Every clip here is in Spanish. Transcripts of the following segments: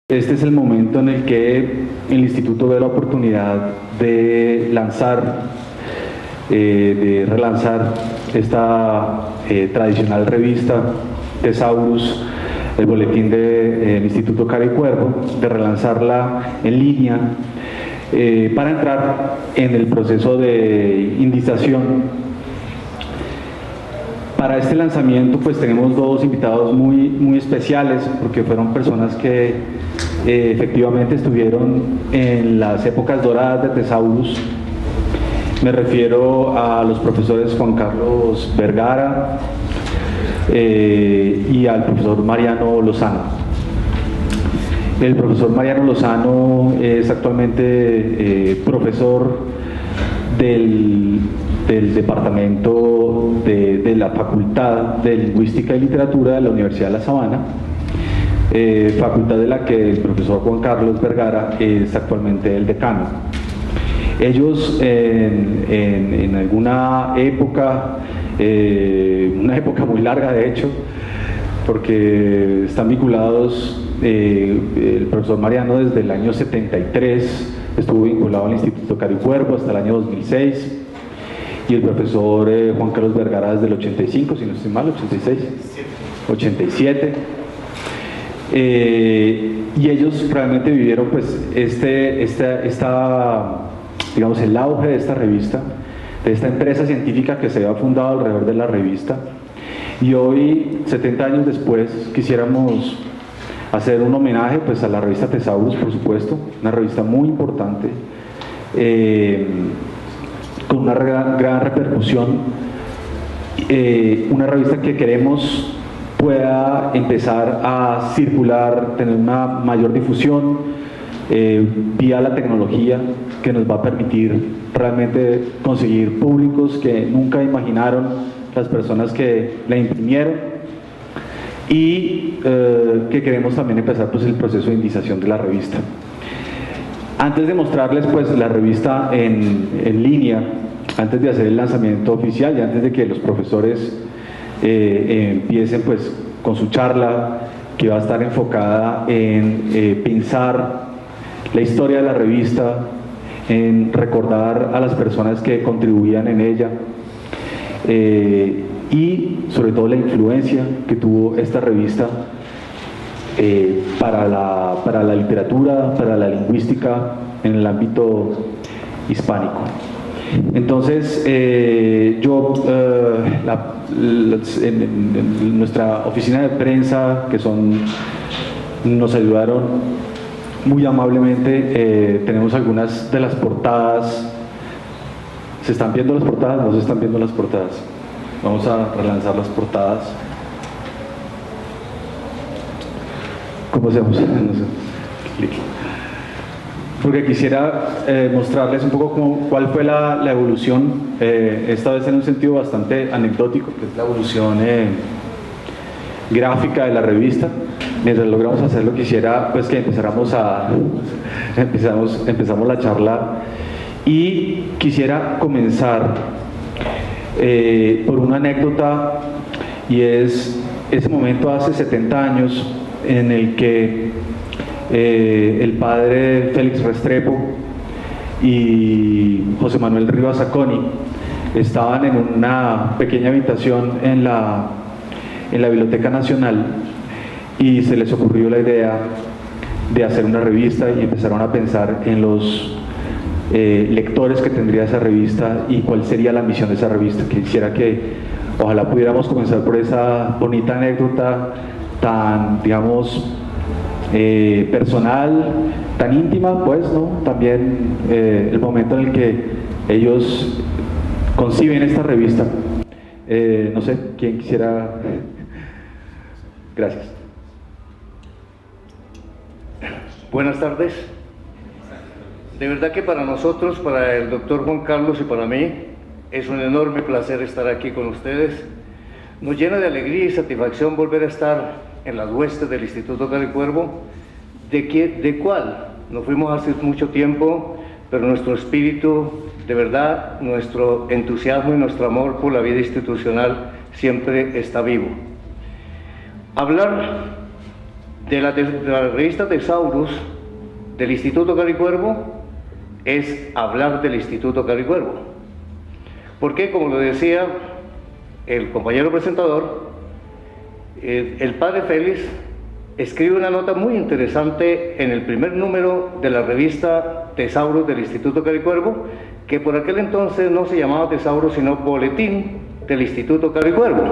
Este es el momento en el que el instituto ve la oportunidad de relanzar esta tradicional revista Tesaurus, el boletín del Instituto Cara y Cuervo, de relanzarla en línea para entrar en el proceso de indización. Para este lanzamiento pues tenemos dos invitados muy especiales, porque fueron personas que efectivamente estuvieron en las épocas doradas de Tesaurus. Me refiero a los profesores Juan Carlos Vergara y al profesor Mariano Lozano. El profesor Mariano Lozano es actualmente profesor del departamento de la Facultad de Lingüística y Literatura de la Universidad de La Sabana, facultad de la que el profesor Juan Carlos Vergara es actualmente el decano. Ellos en alguna época, una época muy larga de hecho, porque están vinculados, el profesor Mariano desde el año 73 estuvo vinculado al Instituto Cara y Cuervo hasta el año 2006, y el profesor Juan Carlos Vergara desde el 85, si no estoy mal, 86, 87. Y ellos realmente vivieron pues digamos, el auge de esta revista, de esta empresa científica que se había fundado alrededor de la revista. Y hoy, 70 años después, quisiéramos hacer un homenaje pues a la revista Tesaurus, por supuesto, una revista muy importante, con una gran repercusión, una revista que queremos pueda empezar a circular, tener una mayor difusión vía la tecnología, que nos va a permitir realmente conseguir públicos que nunca imaginaron las personas que la imprimieron, y que queremos también empezar pues el proceso de indización de la revista. Antes de mostrarles pues la revista en línea, antes de hacer el lanzamiento oficial y antes de que los profesores empiecen pues con su charla, que va a estar enfocada en pensar la historia de la revista, en recordar a las personas que contribuían en ella, y sobre todo la influencia que tuvo esta revista para la literatura, para la lingüística en el ámbito hispánico. Entonces, yo, en nuestra oficina de prensa, que nos ayudaron muy amablemente, tenemos algunas de las portadas. ¿Se están viendo las portadas? ¿No se están viendo las portadas? Vamos a relanzar las portadas. ¿Cómo hacemos? No sé. Clic. Porque quisiera mostrarles un poco cuál fue la evolución, esta vez en un sentido bastante anecdótico, que es la evolución gráfica de la revista. Mientras logramos hacerlo, quisiera pues que empezamos la charla, y quisiera comenzar por una anécdota, y es ese momento hace 70 años en el que el padre Félix Restrepo y José Manuel Rivas Zacconi estaban en una pequeña habitación en la Biblioteca Nacional, y se les ocurrió la idea de hacer una revista, y empezaron a pensar en los lectores que tendría esa revista y cuál sería la misión de esa revista. Quisiera que ojalá pudiéramos comenzar por esa bonita anécdota tan, digamos, personal, tan íntima, pues, ¿no? También el momento en el que ellos conciben esta revista. No sé, ¿quién quisiera? Gracias. Buenas tardes. De verdad que para nosotros, para el doctor Juan Carlos y para mí, es un enorme placer estar aquí con ustedes. Nos llena de alegría y satisfacción volver a estar en las huestes del Instituto Cara y Cuervo, de cual nos fuimos hace mucho tiempo, pero nuestro espíritu, de verdad, nuestro entusiasmo y nuestro amor por la vida institucional siempre está vivo. Hablar de la revista Tesaurus del Instituto Caricuervo es hablar del Instituto Caricuervo. Porque, como lo decía el compañero presentador, el padre Félix escribe una nota muy interesante en el primer número de la revista Tesaurus del Instituto Caricuervo, que por aquel entonces no se llamaba Tesaurus, sino Boletín del Instituto Caricuervo.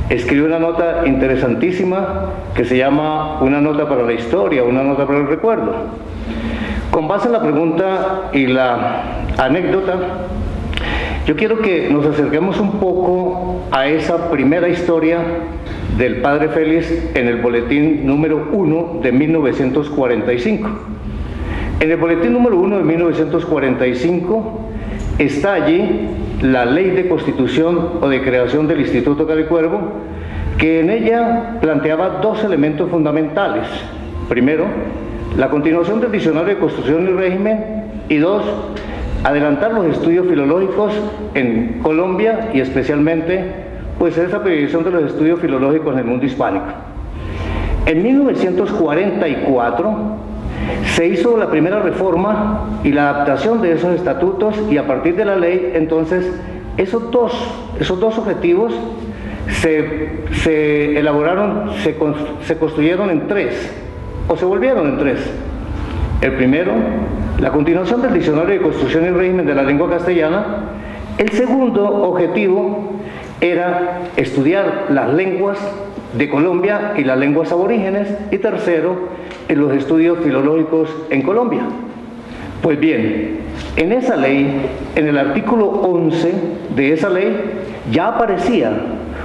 Escribe una nota interesantísima que se llama Una nota para la historia, una nota para el recuerdo. Con base en la pregunta y la anécdota, yo quiero que nos acerquemos un poco a esa primera historia del padre Félix en el boletín número 1 de 1945. En el boletín número 1 de 1945 está allí la ley de constitución o de creación del Instituto Caricuervo, que en ella planteaba dos elementos fundamentales. Primero, la continuación del diccionario de Constitución y Régimen, y dos, adelantar los estudios filológicos en Colombia y especialmente pues esa periodización de los estudios filológicos en el mundo hispánico. En 1944 se hizo la primera reforma y la adaptación de esos estatutos, y a partir de la ley entonces esos dos objetivos se elaboraron, se construyeron en tres, o se volvieron en tres. El primero, la continuación del diccionario de Constitución y Régimen de la lengua castellana. El segundo objetivo era estudiar las lenguas de Colombia y las lenguas aborígenes, y tercero, en los estudios filológicos en Colombia. Pues bien, en esa ley, en el artículo 11 de esa ley, ya aparecía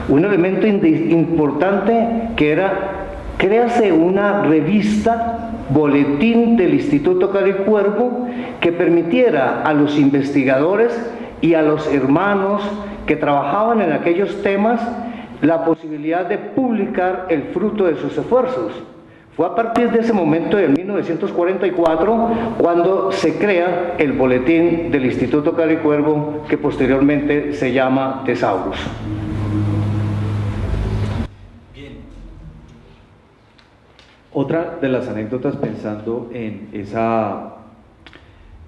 un elemento importante que era: créase una revista, boletín del Instituto Caricuervo, que permitiera a los investigadores y a los hermanos que trabajaban en aquellos temas la posibilidad de publicar el fruto de sus esfuerzos. Fue a partir de ese momento, de 1944, cuando se crea el boletín del Instituto Caricuervo, que posteriormente se llama Tesaurus. Bien. Otra de las anécdotas, pensando en esa,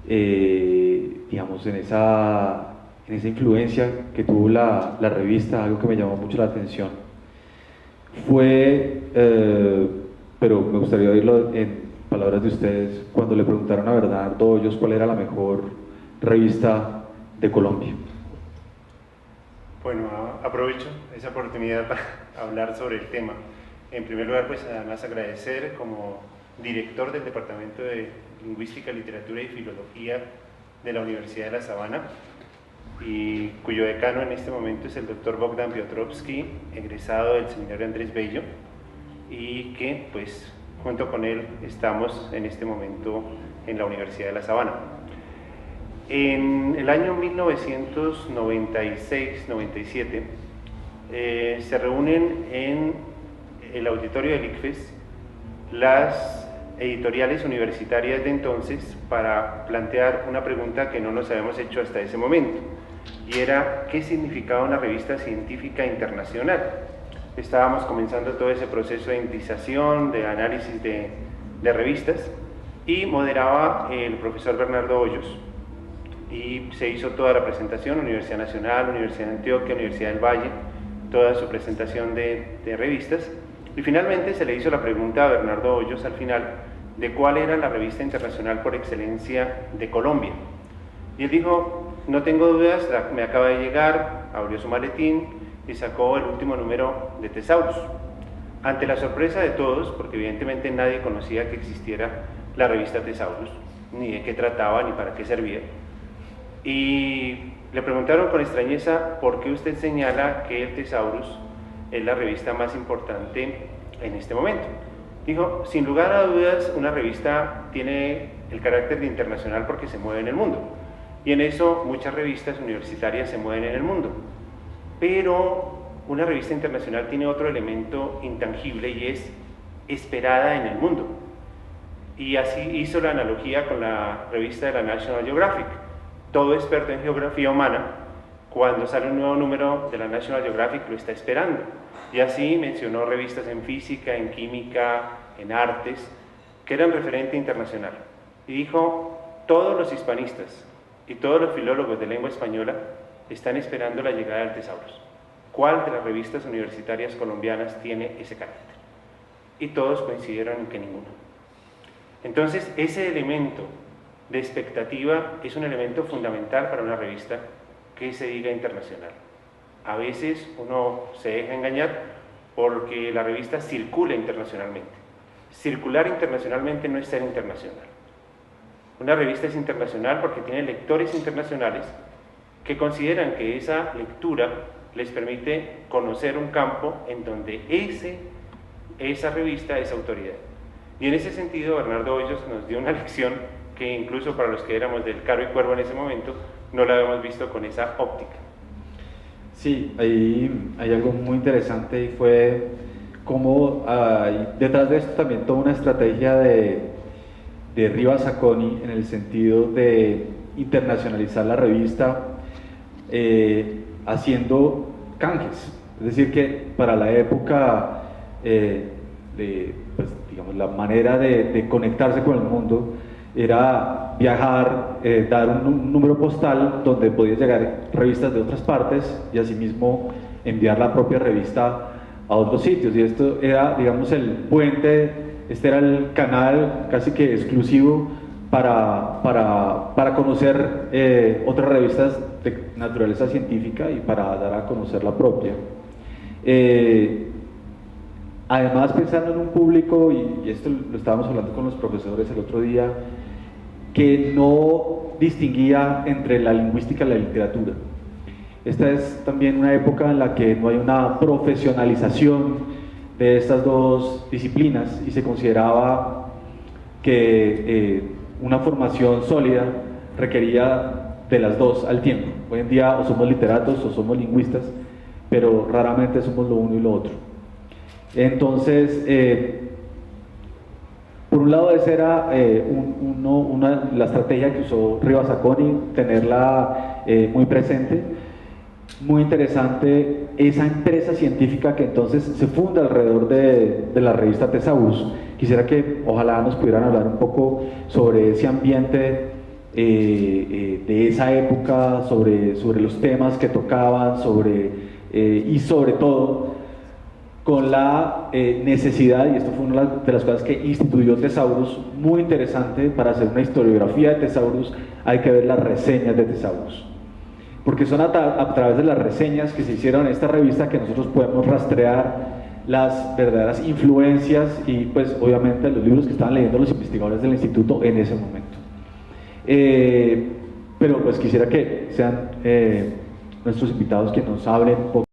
digamos, en esa influencia que tuvo la revista, algo que me llamó mucho la atención, fue, pero me gustaría oírlo en palabras de ustedes, cuando le preguntaron a Bernardo Hoyos cuál era la mejor revista de Colombia. Bueno, aprovecho esa oportunidad para hablar sobre el tema. En primer lugar, pues además agradecer como director del Departamento de Lingüística, Literatura y Filología de la Universidad de La Sabana, y cuyo decano en este momento es el doctor Bogdan Piotrowski, egresado del Seminario Andrés Bello, y que pues junto con él estamos en este momento en la Universidad de La Sabana. En el año 1996-97 se reúnen en el auditorio del ICFES las editoriales universitarias de entonces para plantear una pregunta que no nos habíamos hecho hasta ese momento, y era: ¿qué significaba una revista científica internacional? Estábamos comenzando todo ese proceso de indización, de análisis de revistas, y moderaba el profesor Bernardo Hoyos, y se hizo toda la presentación: Universidad Nacional, Universidad de Antioquia, Universidad del Valle, toda su presentación de revistas, y finalmente se le hizo la pregunta a Bernardo Hoyos al final de cuál era la revista internacional por excelencia de Colombia, y él dijo: no tengo dudas, me acaba de llegar. Abrió su maletín y sacó el último número de Tesaurus. Ante la sorpresa de todos, porque evidentemente nadie conocía que existiera la revista Tesaurus, ni de qué trataba, ni para qué servía, y le preguntaron con extrañeza: ¿por qué usted señala que el Tesaurus es la revista más importante en este momento? Dijo: sin lugar a dudas, una revista tiene el carácter de internacional porque se mueve en el mundo, y en eso muchas revistas universitarias se mueven en el mundo, pero una revista internacional tiene otro elemento intangible, y es esperada en el mundo. Y así hizo la analogía con la revista de la National Geographic. Todo experto en geografía humana, cuando sale un nuevo número de la National Geographic, lo está esperando. Y así mencionó revistas en física, en química, en artes, que eran referente internacional. Y dijo, todos los hispanistas y todos los filólogos de lengua española están esperando la llegada del Tesaurus. ¿Cuál de las revistas universitarias colombianas tiene ese carácter? Y todos coincidieron en que ninguno. Entonces, ese elemento de expectativa es un elemento fundamental para una revista que se diga internacional. A veces uno se deja engañar porque la revista circula internacionalmente. Circular internacionalmente no es ser internacional. Una revista es internacional porque tiene lectores internacionales que consideran que esa lectura les permite conocer un campo en donde esa revista es autoridad. Y en ese sentido, Bernardo Hoyos nos dio una lección que incluso para los que éramos del Caro y Cuervo en ese momento, no la habíamos visto con esa óptica. Sí, ahí hay algo muy interesante y fue cómo detrás de esto también toda una estrategia de Riva Zacconi en el sentido de internacionalizar la revista haciendo canjes. Es decir, que para la época, pues, digamos, la manera de conectarse con el mundo era viajar, dar un número postal donde podías llegar revistas de otras partes y asimismo enviar la propia revista a otros sitios. Y esto era, digamos, el puente, este era el canal casi que exclusivo para conocer otras revistas de naturaleza científica y para dar a conocer la propia. Además, pensando en un público, y esto lo estábamos hablando con los profesores el otro día, que no distinguía entre la lingüística y la literatura. Esta es también una época en la que no hay una profesionalización de estas dos disciplinas y se consideraba que una formación sólida requería de las dos al tiempo. Hoy en día o somos literatos o somos lingüistas, pero raramente somos lo uno y lo otro. Entonces, por un lado esa era la estrategia que usó Riva Zacconi, tenerla muy presente. Muy interesante esa empresa científica que entonces se funda alrededor de la revista Tesaurus. Quisiera que ojalá nos pudieran hablar un poco sobre ese ambiente de esa época, sobre los temas que tocaban, y sobre todo con la necesidad, y esto fue una de las cosas que instituyó Tesaurus, muy interesante. Para hacer una historiografía de Tesaurus hay que ver las reseñas de Tesaurus, porque son a través de las reseñas que se hicieron en esta revista que nosotros podemos rastrear las verdaderas influencias y pues obviamente los libros que estaban leyendo los investigadores del instituto en ese momento. Pero pues quisiera que sean nuestros invitados quienes nos hablen un poco